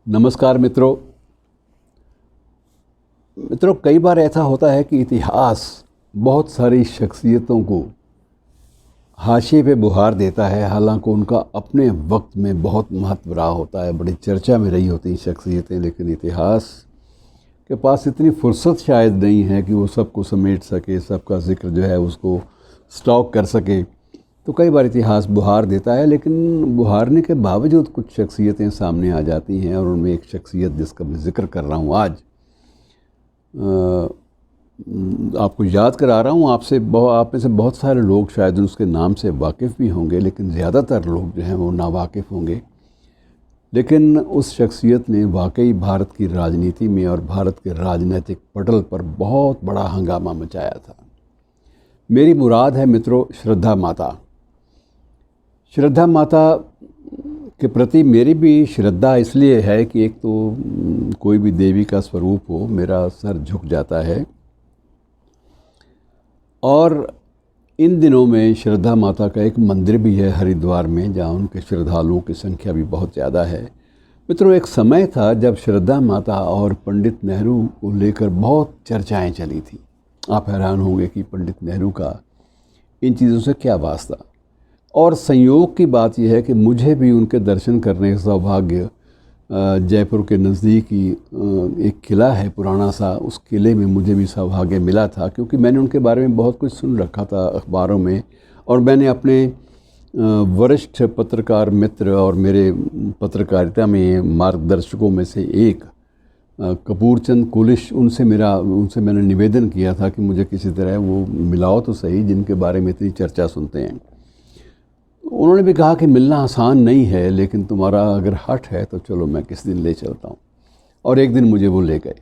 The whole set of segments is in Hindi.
नमस्कार मित्रों। कई बार ऐसा होता है कि इतिहास बहुत सारी शख्सियतों को हाशिए पे बुहार देता है, हालांकि उनका अपने वक्त में बहुत महत्व रहा होता है, बड़ी चर्चा में रही होती हैं शख्सियतें, लेकिन इतिहास के पास इतनी फुर्सत शायद नहीं है कि वो सबको समेट सके, सबका जिक्र जो है उसको स्टॉक कर सके। तो कई बार इतिहास बुहार देता है, लेकिन बुहारने के बावजूद कुछ शख्सियतें सामने आ जाती हैं, और उनमें एक शख्सियत जिसका मैं ज़िक्र कर रहा हूँ आज, आपको याद करा रहा हूँ। आप में से बहुत सारे लोग शायद उसके नाम से वाकिफ़ भी होंगे, लेकिन ज़्यादातर लोग जो हैं वो नावाकिफ़ होंगे। लेकिन उस शख्सियत ने वाकई भारत की राजनीति में और भारत के राजनीतिक पटल पर बहुत बड़ा हंगामा मचाया था। मेरी मुराद है मित्रों श्रद्धा माता। श्रद्धा माता के प्रति मेरी भी श्रद्धा इसलिए है कि एक तो कोई भी देवी का स्वरूप हो, मेरा सर झुक जाता है। और इन दिनों में श्रद्धा माता का एक मंदिर भी है हरिद्वार में, जहाँ उनके श्रद्धालुओं की संख्या भी बहुत ज़्यादा है। मित्रों, एक समय था जब श्रद्धा माता और पंडित नेहरू को लेकर बहुत चर्चाएं चली थी। आप हैरान होंगे कि पंडित नेहरू का इन चीज़ों से क्या वास्ता। और संयोग की बात यह है कि मुझे भी उनके दर्शन करने का सौभाग्य जयपुर के नज़दीक ही एक किला है पुराना सा, उस किले में मुझे भी सौभाग्य मिला था, क्योंकि मैंने उनके बारे में बहुत कुछ सुन रखा था अखबारों में। और मैंने अपने वरिष्ठ पत्रकार मित्र और मेरे पत्रकारिता में मार्गदर्शकों में से एक कपूर चंद कुलिश, उनसे मैंने निवेदन किया था कि मुझे किसी तरह वो मिलाओ तो सही, जिनके बारे में इतनी चर्चा सुनते हैं। उन्होंने भी कहा कि मिलना आसान नहीं है, लेकिन तुम्हारा अगर हट है तो चलो मैं किस दिन ले चलता हूँ। और एक दिन मुझे वो ले गए।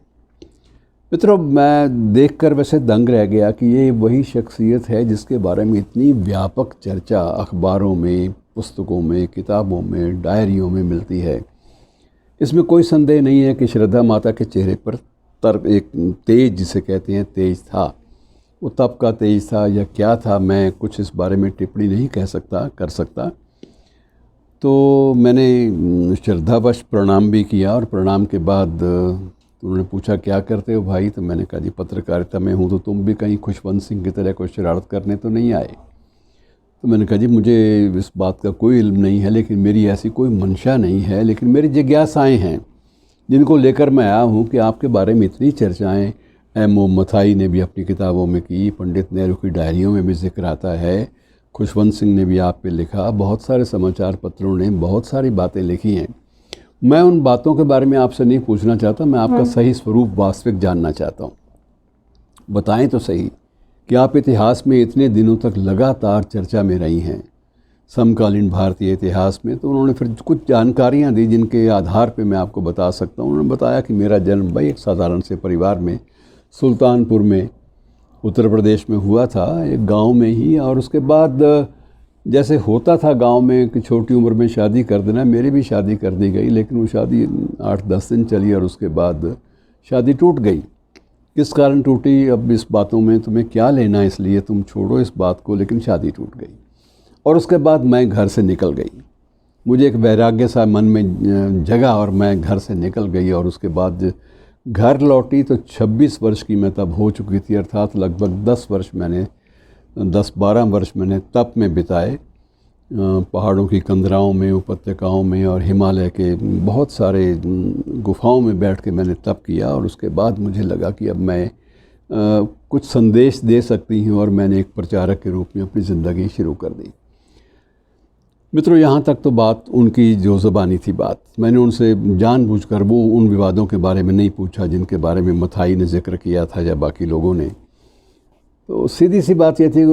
मित्रों, मैं देखकर वैसे दंग रह गया कि ये वही शख्सियत है जिसके बारे में इतनी व्यापक चर्चा अखबारों में, पुस्तकों में, किताबों में, डायरियों में मिलती है। इसमें कोई संदेह नहीं है कि श्रद्धा माता के चेहरे पर एक तेज, जिसे कहते हैं तेज था। वो तप का तेज था या क्या था, मैं कुछ इस बारे में टिप्पणी नहीं कर सकता। तो मैंने श्रद्धावश प्रणाम भी किया, और प्रणाम के बाद उन्होंने पूछा क्या करते हो भाई। तो मैंने कहा जी पत्रकारिता में हूँ। तो तुम भी कहीं खुशवंत सिंह की तरह कोई शरारत करने तो नहीं आए। तो मैंने कहा जी मुझे इस बात का कोई इल्म नहीं है, लेकिन मेरी ऐसी कोई मंशा नहीं है, लेकिन मेरी जिज्ञासाएँ हैं जिनको लेकर मैं आया हूँ कि आपके बारे में इतनी चर्चाएँ M.O. मथाई ने भी अपनी किताबों में की, पंडित नेहरू की डायरियों में भी जिक्र आता है, खुशवंत सिंह ने भी आप पे लिखा, बहुत सारे समाचार पत्रों ने बहुत सारी बातें लिखी हैं। मैं उन बातों के बारे में आपसे नहीं पूछना चाहता, मैं आपका सही स्वरूप वास्तविक जानना चाहता हूँ। बताएं तो सही कि आप इतिहास में इतने दिनों तक लगातार चर्चा में रही हैं, समकालीन भारतीय इतिहास में। तो उन्होंने फिर कुछ जानकारियाँ दी जिनके आधार पर मैं आपको बता सकता हूँ। उन्होंने बताया कि मेरा जन्म भाई एक साधारण से परिवार में सुल्तानपुर में उत्तर प्रदेश में हुआ था, एक गांव में ही। और उसके बाद जैसे होता था गांव में कि छोटी उम्र में शादी कर देना, मेरी भी शादी कर दी गई, लेकिन वो शादी 8-10 दिन चली और उसके बाद शादी टूट गई। किस कारण टूटी, अब इस बातों में तुम्हें क्या लेना, इसलिए तुम छोड़ो इस बात को, लेकिन शादी टूट गई। और उसके बाद मैं घर से निकल गई। मुझे एक वैराग्य सा मन में जगा और मैं घर से निकल गई। और उसके बाद घर लौटी तो 26 वर्ष की मैं तब हो चुकी थी, अर्थात लगभग 10-12 वर्ष मैंने तप में बिताए, पहाड़ों की कंदराओं में, उपत्यकाओं में और हिमालय के बहुत सारे गुफाओं में बैठ के मैंने तप किया। और उसके बाद मुझे लगा कि अब मैं कुछ संदेश दे सकती हूँ, और मैंने एक प्रचारक के रूप में अपनी ज़िंदगी शुरू कर दी। मित्रों, यहाँ तक तो बात उनकी जो ज़बानी थी बात, मैंने उनसे जानबूझकर वो उन विवादों के बारे में नहीं पूछा जिनके बारे में मथाई ने जिक्र किया था या बाकी लोगों ने। तो सीधी सी बात ये थी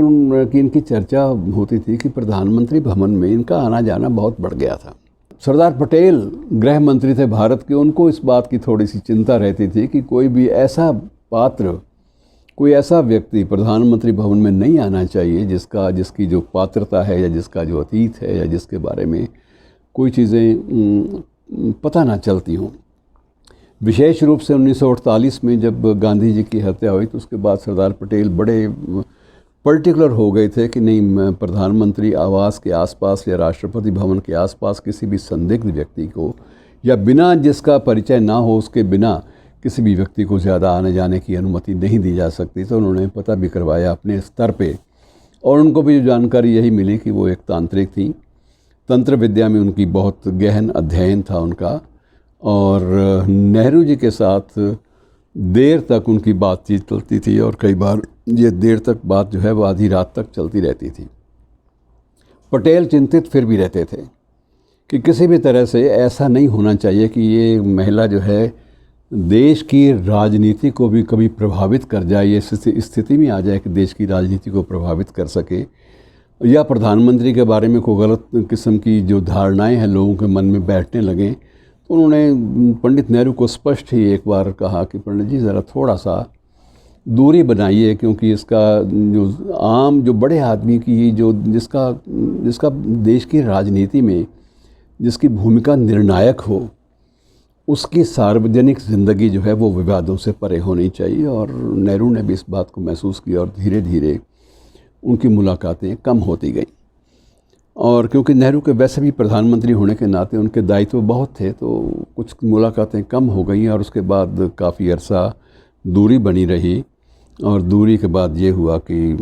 कि इनकी चर्चा होती थी कि प्रधानमंत्री भवन में इनका आना जाना बहुत बढ़ गया था। सरदार पटेल गृह मंत्री थे भारत के, उनको इस बात की थोड़ी सी चिंता रहती थी कि कोई भी ऐसा पात्र, कोई ऐसा व्यक्ति प्रधानमंत्री भवन में नहीं आना चाहिए जिसकी जो पात्रता है या जिसका जो अतीत है या जिसके बारे में कोई चीज़ें पता ना चलती हों। विशेष रूप से 1948 में जब गांधी जी की हत्या हुई तो उसके बाद सरदार पटेल बड़े पर्टिकुलर हो गए थे कि नहीं, प्रधानमंत्री आवास के आसपास या राष्ट्रपति भवन के आसपास किसी भी संदिग्ध व्यक्ति को या बिना जिसका परिचय ना हो उसके बिना किसी भी व्यक्ति को ज़्यादा आने जाने की अनुमति नहीं दी जा सकती। तो उन्होंने पता भी करवाया अपने स्तर पे, और उनको भी जो जानकारी यही मिली कि वो एक तांत्रिक थी। तंत्र विद्या में उनकी बहुत गहन अध्ययन था उनका, और नेहरू जी के साथ देर तक उनकी बातचीत चलती थी, और कई बार ये देर तक बात जो है वो आधी रात तक चलती रहती थी। पटेल चिंतित फिर भी रहते थे कि किसी भी तरह से ऐसा नहीं होना चाहिए कि ये महिला जो है देश की राजनीति को भी कभी प्रभावित कर जाए, ये स्थिति में आ जाए कि देश की राजनीति को प्रभावित कर सके, या प्रधानमंत्री के बारे में कोई गलत किस्म की जो धारणाएं हैं लोगों के मन में बैठने लगें। तो उन्होंने पंडित नेहरू को स्पष्ट ही एक बार कहा कि पंडित जी ज़रा थोड़ा सा दूरी बनाइए, क्योंकि इसका जो आम जो बड़े आदमी की जो जिसका देश की राजनीति में जिसकी भूमिका निर्णायक हो, उसकी सार्वजनिक ज़िंदगी जो है वो विवादों से परे होनी चाहिए। और नेहरू ने भी इस बात को महसूस किया, और धीरे धीरे उनकी मुलाकातें कम होती गईं। और क्योंकि नेहरू के वैसे भी प्रधानमंत्री होने के नाते उनके दायित्व बहुत थे, तो कुछ मुलाकातें कम हो गईं, और उसके बाद काफ़ी अरसा दूरी बनी रही। और दूरी के बाद ये हुआ कि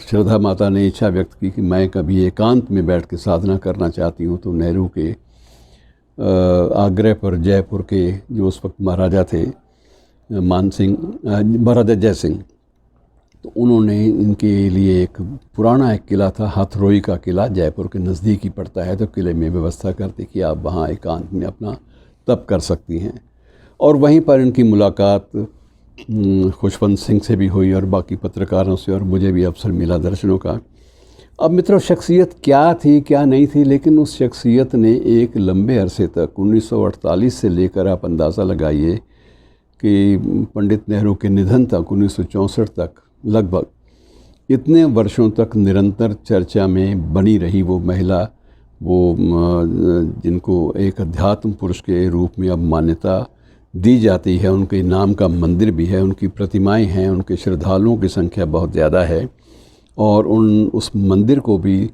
श्रद्धा माता ने इच्छा व्यक्त की कि मैं कभी एकांत में बैठ के साधना करना चाहती हूँ। तो नेहरू के आग्रह पर जयपुर के जो उस वक्त महाराजा थे महाराजा जय सिंह, तो उन्होंने इनके लिए एक पुराना एक किला था, हथरोई का किला, जयपुर के नज़दीक ही पड़ता है, तो किले में व्यवस्था करते कि आप वहाँ एकांत में अपना तप कर सकती हैं। और वहीं पर इनकी मुलाकात खुशवंत सिंह से भी हुई, और बाकी पत्रकारों से, और मुझे भी अवसर मिला दर्शनों का। अब मित्रों, शख्सियत क्या थी क्या नहीं थी, लेकिन उस शख्सियत ने एक लंबे अरसे तक 1948 से लेकर आप अंदाज़ा लगाइए कि पंडित नेहरू के निधन तक 1964 तक लगभग इतने वर्षों तक निरंतर चर्चा में बनी रही वो महिला, वो जिनको एक अध्यात्म पुरुष के रूप में अब मान्यता दी जाती है। उनके नाम का मंदिर भी है, उनकी प्रतिमाएं हैं, उनके श्रद्धालुओं की संख्या बहुत ज़्यादा है, और उस मंदिर को भी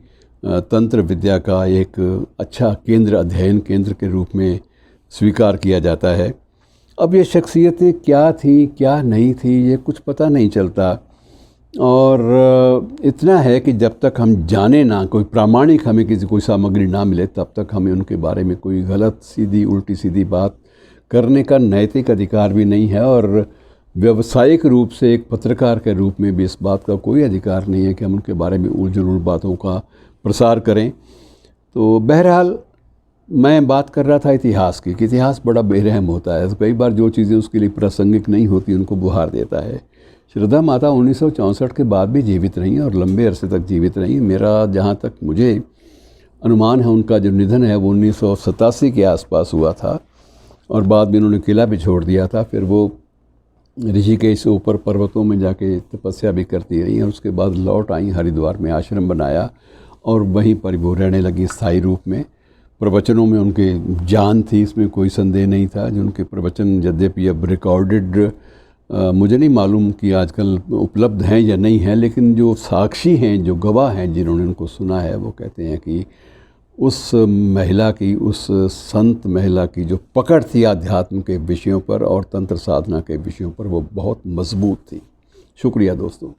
तंत्र विद्या का एक अच्छा अध्ययन केंद्र के रूप में स्वीकार किया जाता है। अब ये शख्सियतें क्या थी क्या नहीं थी ये कुछ पता नहीं चलता, और इतना है कि जब तक हम जाने ना, कोई प्रामाणिक हमें कोई सामग्री ना मिले, तब तक हमें उनके बारे में कोई गलत सीधी उल्टी सीधी बात करने का नैतिक अधिकार भी नहीं है, और व्यावसायिक रूप से एक पत्रकार के रूप में भी इस बात का कोई अधिकार नहीं है कि हम उनके बारे में उलझुल बातों का प्रसार करें। तो बहरहाल मैं बात कर रहा था इतिहास की, कि इतिहास बड़ा बेरहम होता है, तो कई बार जो चीज़ें उसके लिए प्रासंगिक नहीं होती उनको बुहार देता है। श्रद्धा माता 1964 के बाद भी जीवित रहीं, और लंबे अरसे तक जीवित रहीं। मेरा जहाँ तक मुझे अनुमान है, उनका जो निधन है वो 1987 के आसपास हुआ था, और बाद में उन्होंने किला भी छोड़ दिया था। फिर वो ऋषिकेश से ऊपर पर्वतों में जाके तपस्या भी करती रही, और उसके बाद लौट आई, हरिद्वार में आश्रम बनाया, और वहीं पर वो रहने लगी स्थायी रूप में। प्रवचनों में उनके जान थी, इसमें कोई संदेह नहीं था। जो उनके प्रवचन यद्यपि अब रिकॉर्डेड मुझे नहीं मालूम कि आजकल उपलब्ध हैं या नहीं हैं, लेकिन जो साक्षी हैं, जो गवाह हैं जिन्होंने उनको सुना है, वो कहते हैं कि उस महिला की, उस संत महिला की जो पकड़ थी आध्यात्म के विषयों पर और तंत्र साधना के विषयों पर, वो बहुत मजबूत थी। शुक्रिया दोस्तों।